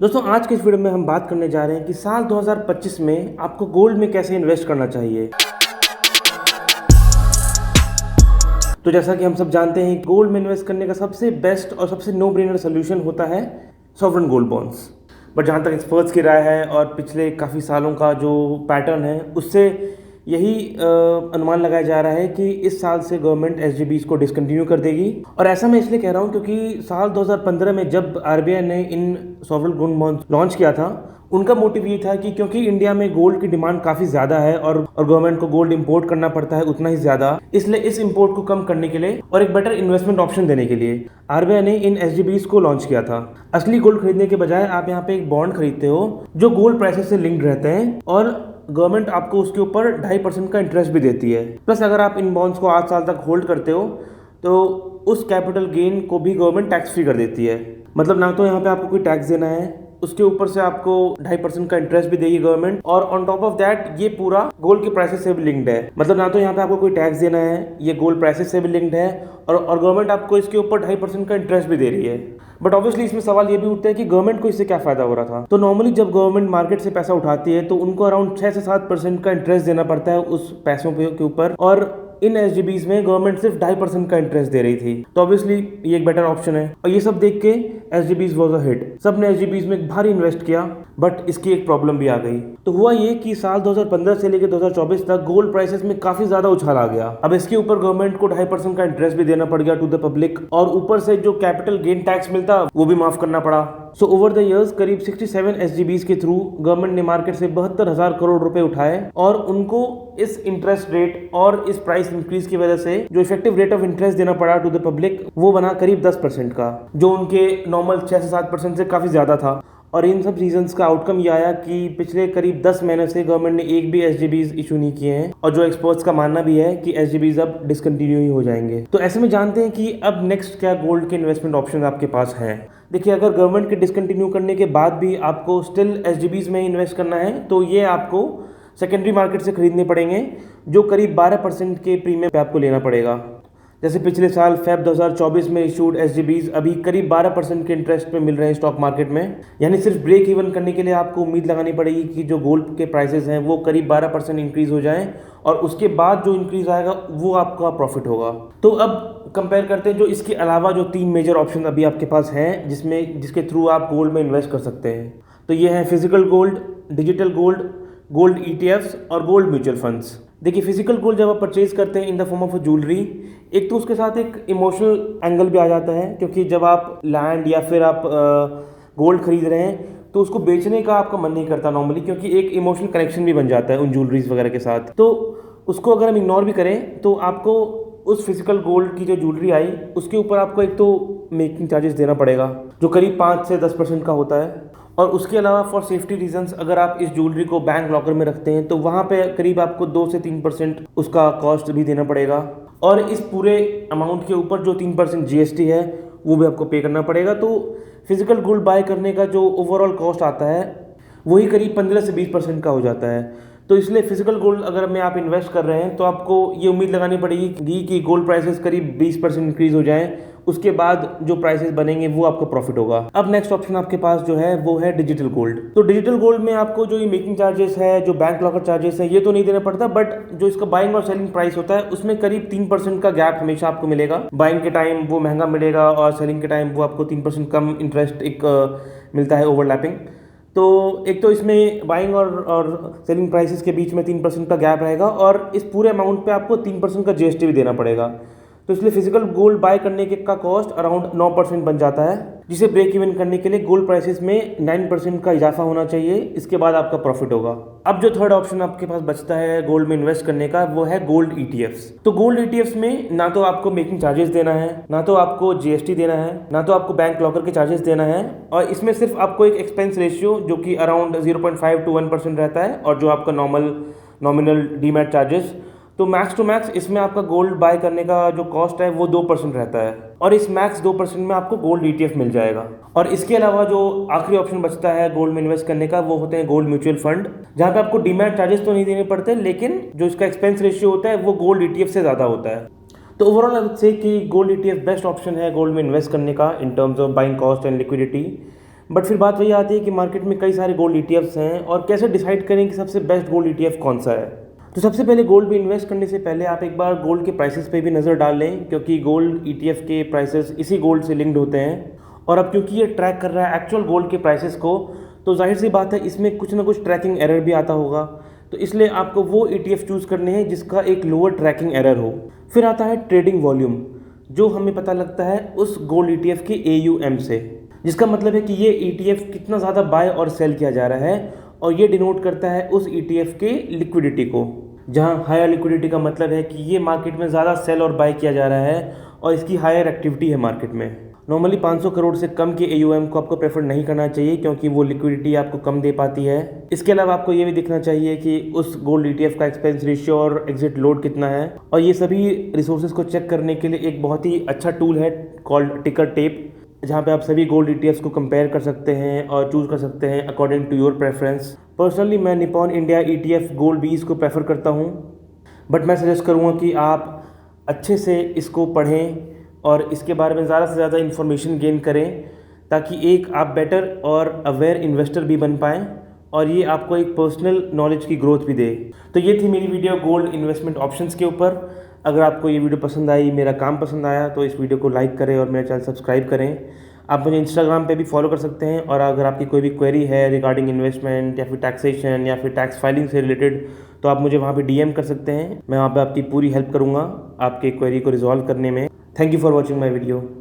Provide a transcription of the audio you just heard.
दोस्तों आज के इस वीडियो में हम बात करने जा रहे हैं कि साल 2025 में आपको गोल्ड में कैसे इन्वेस्ट करना चाहिए। तो जैसा कि हम सब जानते हैं गोल्ड में इन्वेस्ट करने का सबसे बेस्ट और सबसे नो ब्रेनर सोल्यूशन होता है सॉवरेन गोल्ड बॉन्ड्स। बट जहाँ तक एक्सपर्ट्स की राय है और पिछले काफ़ी सालों का जो पैटर्न है उससे यही अनुमान लगाया जा रहा है कि इस साल से गवर्नमेंट एसजीबीज को डिसकंटिन्यू कर देगी। और ऐसा मैं इसलिए कह रहा हूँ क्योंकि साल 2015 में जब आरबीआई ने इन सॉवरेन गोल्ड बॉन्ड्स लॉन्च किया था उनका मोटिव ये था कि क्योंकि इंडिया में गोल्ड की डिमांड काफ़ी ज़्यादा है और गवर्नमेंट को गोल्ड इंपोर्ट करना पड़ता है उतना ही ज़्यादा, इसलिए इस इंपोर्ट को कम करने के लिए और एक बेटर इन्वेस्टमेंट ऑप्शन देने के लिए आरबीआई ने इन एसजीबीज को लॉन्च किया था। असली गोल्ड खरीदने के बजाय आप यहाँ पे एक बॉन्ड खरीदते हो जो गोल्ड प्राइसेस से लिंक्ड रहते हैं और गवर्नमेंट आपको उसके ऊपर 2.5% का इंटरेस्ट भी देती है। प्लस अगर आप इन बॉन्ड्स को 8 साल तक होल्ड करते हो तो उस कैपिटल गेन को भी गवर्नमेंट टैक्स फ्री कर देती है। मतलब ना तो यहाँ पे आपको कोई टैक्स देना है, उसके ऊपर से आपको 2.5% का इंटरेस्ट भी देगी गवर्नमेंट, और ऑन टॉप ऑफ दैट ये पूरा गोल्ड के प्राइसेस से भी लिंक्ड है। मतलब ना तो यहाँ पे आपको कोई टैक्स देना है, ये गोल्ड प्राइसेस से भी लिंक्ड है और गवर्नमेंट आपको इसके ऊपर 2.5% का इंटरेस्ट भी दे रही है। बट ऑब्वियसली इसमें सवाल ये भी उठता है कि गवर्नमेंट को इससे क्या फायदा हो रहा था। तो नॉर्मली जब गवर्नमेंट मार्केट से पैसा उठाती है तो उनको अराउंड 6 से 7% का इंटरेस्ट देना पड़ता है उस पैसों के ऊपर, और इन एसजीबीज में गवर्नमेंट सिर्फ 2.5% का इंटरेस्ट दे रही थी। तो ऑब्वियसली ये एक बेटर ऑप्शन है और ये सब देख के एसजीबीज वाज अ हिट। सब ने एसजीबीज में भारी इन्वेस्ट किया, बट इसकी एक प्रॉब्लम भी आ गई। तो हुआ ये कि साल 2015 से लेकर 2024 तक गोल्ड प्राइसेस में काफी ज्यादा उछाल आ गया। अब इसके ऊपर गवर्नमेंट को 2.5% का इंटरेस्ट भी देना पड़ गया टू द पब्लिक, और ऊपर से जो कैपिटल गेन टैक्स मिलता वो भी माफ करना पड़ा। सो ओवर द इयर्स करीब 67 एसजीबीज के थ्रू गवर्नमेंट ने मार्केट से 72,000 करोड़ रुपए उठाए, और उनको इस इंटरेस्ट रेट और इस प्राइस इंक्रीज की वजह से जो इफेक्टिव रेट ऑफ इंटरेस्ट देना पड़ा टू द पब्लिक वो बना करीब 10% का, जो उनके नॉर्मल 6 से 7% से काफी ज्यादा था। और इन सब रीजंस का आउटकम ये आया कि पिछले करीब 10 महीने से गवर्नमेंट ने एक भी एसजीबीज इशू नहीं किए हैं, और जो एक्सपर्ट्स का मानना भी है कि एसजीबीज अब डिसकंटिन्यू ही हो जाएंगे। तो ऐसे में जानते हैं कि अब नेक्स्ट क्या गोल्ड के इन्वेस्टमेंट ऑप्शन आपके पास हैं। देखिए, अगर गवर्नमेंट के डिसकंटिन्यू करने के बाद भी आपको स्टिल एसजीबीज में इन्वेस्ट करना है तो ये आपको सेकेंडरी मार्केट से खरीदने पड़ेंगे, जो करीब 12% के प्रीमियम पे आपको लेना पड़ेगा। जैसे पिछले साल फेब 2024 में इशूड एसजीबीज अभी करीब 12% के इंटरेस्ट पे मिल रहे हैं स्टॉक मार्केट में। यानी सिर्फ ब्रेक इवन करने के लिए आपको उम्मीद लगानी पड़ेगी कि जो गोल्ड के प्राइसेस हैं वो करीब 12% इंक्रीज हो जाएं, और उसके बाद जो इंक्रीज आएगा वो आपका प्रॉफिट होगा। तो अब कंपेयर करते हैं जो इसके अलावा जो 3 मेजर ऑप्शन अभी आपके पास हैं जिसके थ्रू आप गोल्ड में इन्वेस्ट कर सकते हैं। तो ये है physical gold, digital gold, gold ETFs और गोल्ड म्यूचुअल फंड्स। देखिए, फिजिकल गोल्ड जब आप परचेज करते हैं in the form of jewellery, एक तो उसके साथ एक इमोशनल एंगल भी आ जाता है, क्योंकि जब आप लैंड या फिर आप गोल्ड खरीद रहे हैं तो उसको बेचने का आपका मन नहीं करता नॉर्मली, क्योंकि एक इमोशनल कनेक्शन भी बन जाता है उन ज्वेलरीज वगैरह के साथ। तो उसको अगर हम इग्नोर भी करें तो आपको उस फिजिकल गोल्ड की जो ज्वेलरी आई उसके ऊपर आपको एक तो मेकिंग चार्जेस देना पड़ेगा जो करीब 5 से 10% का होता है, और उसके अलावा फॉर सेफ्टी रीजंस अगर आप इस ज्वेलरी को बैंक लॉकर में रखते हैं तो वहाँ पे करीब आपको 2 से 3% उसका कॉस्ट भी देना पड़ेगा, और इस पूरे अमाउंट के ऊपर जो 3% जीएसटी है वो भी आपको पे करना पड़ेगा। तो फिजिकल गोल्ड बाय करने का जो ओवरऑल कॉस्ट आता है वही करीब 15 से 20% का हो जाता है। तो इसलिए फिजिकल गोल्ड अगर में आप इन्वेस्ट कर रहे हैं तो आपको ये उम्मीद लगानी पड़ेगी कि गोल्ड प्राइसेस करीब 20% इंक्रीज हो जाएं, उसके बाद जो प्राइसेस बनेंगे वो आपको प्रॉफिट होगा। अब नेक्स्ट ऑप्शन आपके पास जो है वो है डिजिटल गोल्ड। तो डिजिटल गोल्ड में आपको जो ये मेकिंग चार्जेस है, जो बैंक लॉकर चार्जेस है, ये तो नहीं देना पड़ता, बट जो इसका बाइंग और सेलिंग प्राइस होता है उसमें करीब 3% का गैप हमेशा आपको मिलेगा। बाइंग के टाइम वो महंगा मिलेगा और सेलिंग के टाइम वो आपको 3% कम इंटरेस्ट एक मिलता है ओवरलैपिंग। तो एक तो इसमें बाइंग और सेलिंग प्राइसेस के बीच में 3% का गैप रहेगा, और इस पूरे अमाउंट पे आपको 3% का जीएसटी भी देना पड़ेगा। तो इसलिए फिजिकल गोल्ड बाय करने के का कॉस्ट अराउंड 9% बन जाता है, जिसे ब्रेक इवन करने के लिए गोल्ड प्राइसेस में 9% का इजाफा होना चाहिए, इसके बाद आपका प्रॉफिट होगा। अब जो थर्ड ऑप्शन आपके पास बचता है गोल्ड में इन्वेस्ट करने का वो है गोल्ड ईटीएफ्स। तो गोल्ड ईटीएफ्स में ना तो आपको मेकिंग चार्जेस देना है, ना तो आपको जीएसटी देना है, ना तो आपको बैंक लॉकर के चार्जेस देना है, और इसमें सिर्फ आपको एक एक्सपेंस रेशियो जो कि अराउंड 0.5 to 1% रहता है, और जो आपका नॉमिनल डीमैट चार्जेस, तो मैक्स टू मैक्स इसमें आपका गोल्ड बाय करने का जो कॉस्ट है वो 2% रहता है, और इस मैक्स 2% में आपको गोल्ड ईटीएफ मिल जाएगा। और इसके अलावा जो आखिरी ऑप्शन बचता है गोल्ड में इन्वेस्ट करने का वो होते हैं गोल्ड म्यूचुअल फंड, जहाँ पे आपको डीमैट चार्जेस तो नहीं देने पड़ते, लेकिन जो इसका एक्सपेंस रेशियो होता है वो गोल्ड ईटीएफ से ज़्यादा होता है। तो ओवरऑल आई वुड से कि गोल्ड ईटीएफ बेस्ट ऑप्शन है गोल्ड में इन्वेस्ट करने का in terms of buying cost and liquidity. But फिर बात वही आती है कि मार्केट में कई सारे गोल्ड ईटीएफ्स हैं और कैसे डिसाइड करें कि सबसे बेस्ट गोल्ड ईटीएफ कौन सा है। तो सबसे पहले गोल्ड में इन्वेस्ट करने से पहले आप एक बार गोल्ड के प्राइसेस पे भी नज़र डाल लें, क्योंकि गोल्ड ईटीएफ के प्राइसेस इसी गोल्ड से लिंक्ड होते हैं। और अब क्योंकि ये ट्रैक कर रहा है एक्चुअल गोल्ड के प्राइसेस को, तो जाहिर सी बात है इसमें कुछ ना कुछ ट्रैकिंग एरर भी आता होगा। तो इसलिए आपको वो ईटीएफ चूज़ करने हैं जिसका एक लोअर ट्रैकिंग एरर हो। फिर आता है ट्रेडिंग वॉल्यूम, जो हमें पता लगता है उस गोल्ड ईटीएफ के AUM से, जिसका मतलब है कि ये ईटीएफ कितना ज़्यादा बाय और सेल किया जा रहा है, और ये डिनोट करता है उस ईटीएफ के लिक्विडिटी को। जहाँ हायर लिक्विडिटी का मतलब है कि ये मार्केट में ज़्यादा सेल और बाय किया जा रहा है और इसकी हायर एक्टिविटी है मार्केट में। नॉर्मली 500 करोड़ से कम के AUM को आपको प्रेफर नहीं करना चाहिए, क्योंकि वो लिक्विडिटी आपको कम दे पाती है। इसके अलावा आपको ये भी देखना चाहिए कि उस गोल्ड ETF का एक्सपेंस रेशियो और एग्जिट लोड कितना है, और ये सभी रिसोर्सेज को चेक करने के लिए एक बहुत ही अच्छा टूल है कॉल्ड टिकर टेप, जहाँ पे आप सभी गोल्ड ETFs को कंपेयर कर सकते हैं और चूज़ कर सकते हैं according to your preference. Personally मैं निपॉन इंडिया ETF गोल्ड 20 को प्रेफर करता हूँ, बट मैं सजेस्ट करूँगा कि आप अच्छे से इसको पढ़ें और इसके बारे में ज़्यादा से ज़्यादा इन्फॉर्मेशन गेन करें, ताकि एक आप बेटर और अवेयर इन्वेस्टर भी बन पाएँ और ये आपको एक पर्सनल नॉलेज की ग्रोथ भी दे। तो ये थी मेरी वीडियो गोल्ड इन्वेस्टमेंट ऑप्शंस के ऊपर। अगर आपको ये वीडियो पसंद आई, मेरा काम पसंद आया, तो इस वीडियो को लाइक करें और मेरा चैनल सब्सक्राइब करें। आप मुझे इंस्टाग्राम पे भी फॉलो कर सकते हैं, और अगर आपकी कोई भी क्वेरी है रिगार्डिंग इन्वेस्टमेंट या फिर टैक्सेशन या फिर टैक्स फाइलिंग से रिलेटेड, तो आप मुझे वहाँ पे DM कर सकते हैं। मैं वहाँ पे आपकी पूरी हेल्प करूँगा आपके क्वेरी को रिजॉल्व करने में। Thank you for watching my video.